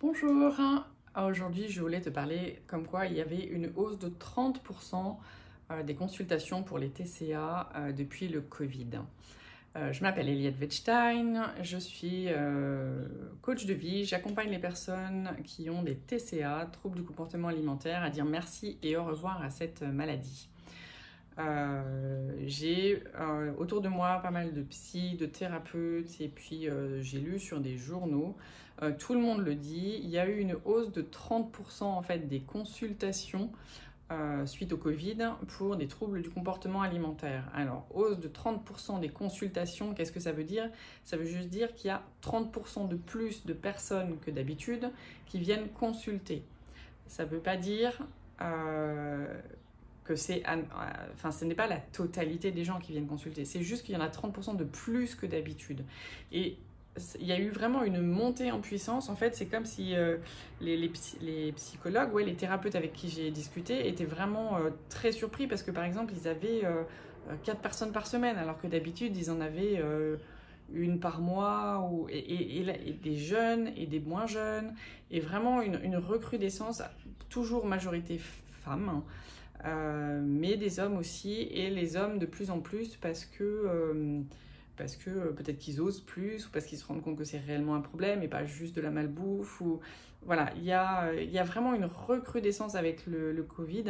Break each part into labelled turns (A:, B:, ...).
A: Bonjour, aujourd'hui je voulais te parler comme quoi il y avait une hausse de 30% des consultations pour les TCA depuis le Covid. Je m'appelle Eliette Wettstein, je suis coach de vie, j'accompagne les personnes qui ont des TCA, troubles du comportement alimentaire, à dire merci et au revoir à cette maladie. J'ai autour de moi pas mal de psy, de thérapeutes et puis j'ai lu sur des journaux, tout le monde le dit, il y a eu une hausse de 30% en fait des consultations suite au Covid pour des troubles du comportement alimentaire. Alors, hausse de 30% des consultations, qu'est-ce que ça veut dire? Ça veut juste dire qu'il y a 30% de plus de personnes que d'habitude qui viennent consulter. Ça ne veut pas dire que ce n'est pas la totalité des gens qui viennent consulter, c'est juste qu'il y en a 30% de plus que d'habitude. Et il y a eu vraiment une montée en puissance. En fait, c'est comme si les psychologues, les thérapeutes avec qui j'ai discuté étaient vraiment très surpris parce que, par exemple, ils avaient 4 personnes par semaine, alors que d'habitude, ils en avaient une par mois, et des jeunes et des moins jeunes, et vraiment une recrudescence, toujours majorité femmes, mais des hommes aussi, et les hommes de plus en plus parce que peut-être qu'ils osent plus, ou parce qu'ils se rendent compte que c'est réellement un problème et pas juste de la malbouffe. Voilà, il y a vraiment une recrudescence avec le Covid,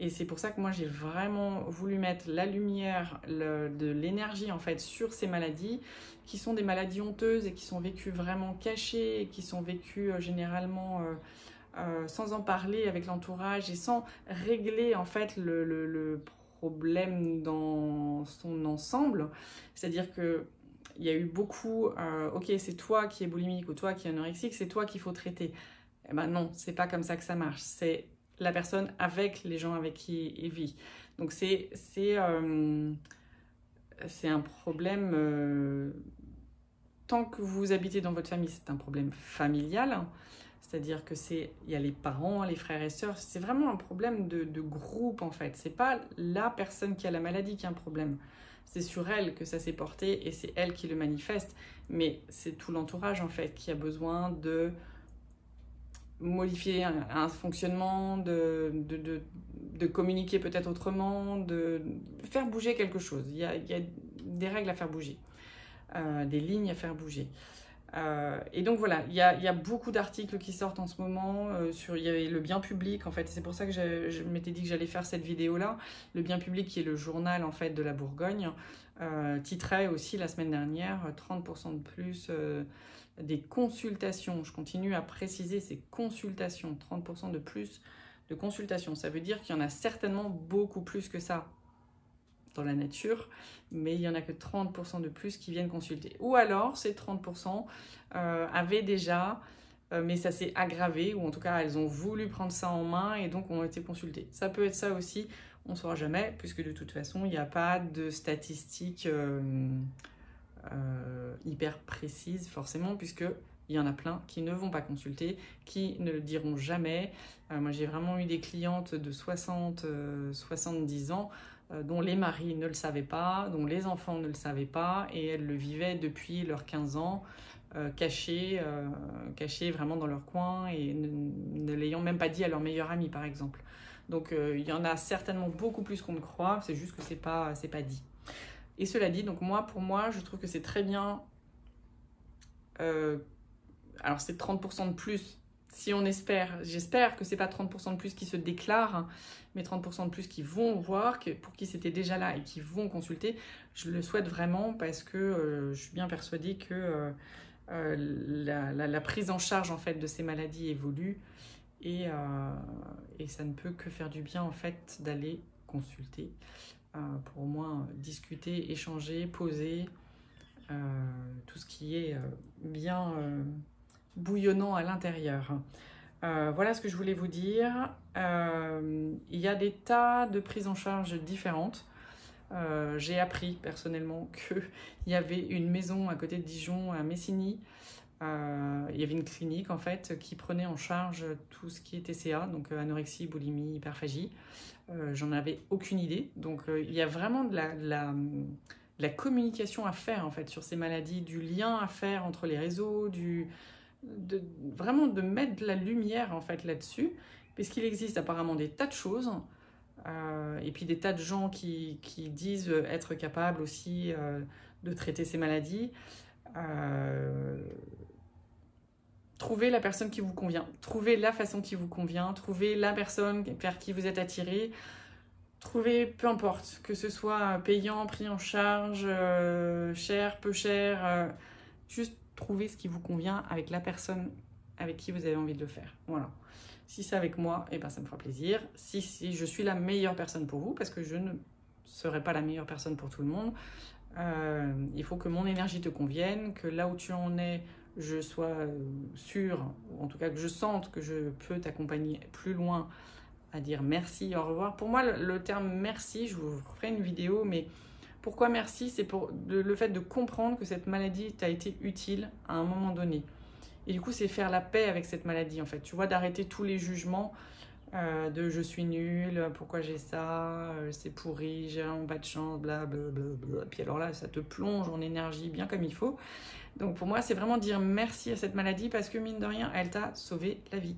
A: et c'est pour ça que moi j'ai vraiment voulu mettre la lumière, de l'énergie en fait sur ces maladies qui sont des maladies honteuses et qui sont vécues vraiment cachées, et qui sont vécues généralement sans en parler avec l'entourage et sans régler en fait le problème dans son ensemble. C'est-à-dire que il y a eu beaucoup, ok, c'est toi qui es boulimique ou toi qui es anorexique, c'est toi qu'il faut traiter. Eh ben non, c'est pas comme ça que ça marche. C'est la personne avec les gens avec qui il vit. Donc c'est un problème. Tant que vous habitez dans votre famille, c'est un problème familial. C'est-à-dire que il y a les parents, les frères et sœurs. C'est vraiment un problème de groupe en fait. C'est pas la personne qui a la maladie qui a un problème. C'est sur elle que ça s'est porté et c'est elle qui le manifeste. Mais c'est tout l'entourage en fait qui a besoin de modifier un fonctionnement, de communiquer peut-être autrement, de faire bouger quelque chose. Il y a des règles à faire bouger, des lignes à faire bouger. Et donc voilà, il y a beaucoup d'articles qui sortent en ce moment il y avait le Bien Public en fait, c'est pour ça que je m'étais dit que j'allais faire cette vidéo là. Le Bien Public, qui est le journal en fait de la Bourgogne, titrait aussi la semaine dernière 30% de plus des consultations. Je continue à préciser ces consultations, 30% de plus de consultations. Ça veut dire qu'il y en a certainement beaucoup plus que ça dans la nature, mais il n'y en a que 30% de plus qui viennent consulter. Ou alors, ces 30% avaient déjà, mais ça s'est aggravé, ou en tout cas, elles ont voulu prendre ça en main et donc ont été consultées. Ça peut être ça aussi, on ne saura jamais, puisque de toute façon, il n'y a pas de statistiques hyper précises, forcément, puisque il y en a plein qui ne vont pas consulter, qui ne le diront jamais. Moi, j'ai vraiment eu des clientes de 60, 70 ans dont les maris ne le savaient pas, dont les enfants ne le savaient pas, et elles le vivaient depuis leurs 15 ans, cachées vraiment dans leur coin, et ne l'ayant même pas dit à leur meilleur ami, par exemple. Donc il y en a certainement beaucoup plus qu'on ne croit, c'est juste que c'est pas dit. Et cela dit, donc pour moi, je trouve que c'est très bien. Alors c'est 30% de plus, si on espère, j'espère que c'est pas 30% de plus qui se déclarent, mais 30% de plus qui vont voir, pour qui c'était déjà là et qui vont consulter. Je le souhaite vraiment parce que je suis bien persuadée que la prise en charge en fait de ces maladies évolue, et ça ne peut que faire du bien en fait d'aller consulter pour au moins discuter, échanger, poser tout ce qui est bien bouillonnant à l'intérieur. Voilà ce que je voulais vous dire. Il y a des tas de prises en charge différentes. J'ai appris personnellement qu'il y avait une maison à côté de Dijon, à Messigny. Il y avait une clinique en fait qui prenait en charge tout ce qui est TCA, donc anorexie, boulimie, hyperphagie. J'en avais aucune idée. Donc il y a vraiment de la communication à faire en fait sur ces maladies, du lien à faire entre les réseaux, vraiment de mettre de la lumière en fait là-dessus, puisqu'il existe apparemment des tas de choses, et puis des tas de gens qui disent être capables aussi de traiter ces maladies. Trouvez la personne qui vous convient, trouvez la façon qui vous convient, trouvez la personne vers qui vous êtes attiré, trouvez, peu importe, que ce soit payant, pris en charge, cher, peu cher, juste trouvez ce qui vous convient avec la personne avec qui vous avez envie de le faire. Voilà. Si c'est avec moi, eh ben, ça me fera plaisir. Si je suis la meilleure personne pour vous, parce que je ne serai pas la meilleure personne pour tout le monde, il faut que mon énergie te convienne, que là où tu en es, je sois sûre, ou en tout cas que je sente que je peux t'accompagner plus loin à dire merci, au revoir. Pour moi, le terme merci, je vous ferai une vidéo, mais pourquoi merci? C'est pour le fait de comprendre que cette maladie t'a été utile à un moment donné. Et du coup, c'est faire la paix avec cette maladie, en fait. Tu vois, d'arrêter tous les jugements de je suis nulle, pourquoi j'ai ça, c'est pourri, j'ai un bas de chance, blablabla. Puis alors là, ça te plonge en énergie bien comme il faut. Donc pour moi, c'est vraiment dire merci à cette maladie parce que mine de rien, elle t'a sauvé la vie.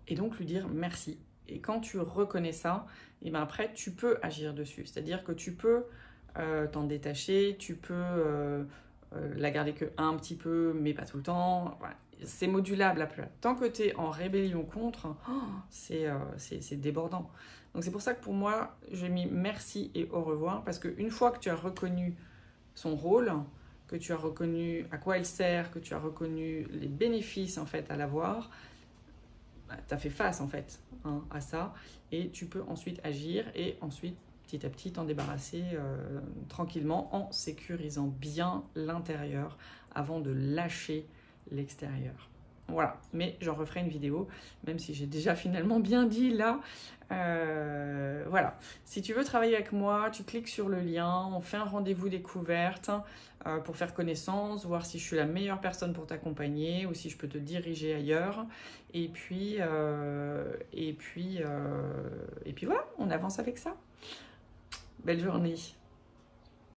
A: Et donc lui dire merci. Et quand tu reconnais ça, et ben après, tu peux agir dessus. C'est-à-dire que tu peux t'en détacher, tu peux la garder que un petit peu, mais pas tout le temps. Voilà. C'est modulable après. Tant que tu es en rébellion contre, c'est débordant. Donc c'est pour ça que pour moi, j'ai mis merci et au revoir, parce qu'une fois que tu as reconnu son rôle, que tu as reconnu à quoi elle sert, que tu as reconnu les bénéfices en fait à l'avoir, tu as fait face en fait à ça, et tu peux ensuite agir et ensuite petit à petit t'en débarrasser tranquillement en sécurisant bien l'intérieur avant de lâcher l'extérieur. Voilà, mais j'en referai une vidéo, même si j'ai déjà finalement bien dit là. Voilà, si tu veux travailler avec moi, tu cliques sur le lien, on fait un rendez-vous découverte pour faire connaissance, voir si je suis la meilleure personne pour t'accompagner ou si je peux te diriger ailleurs. Et puis voilà, on avance avec ça. Belle journée.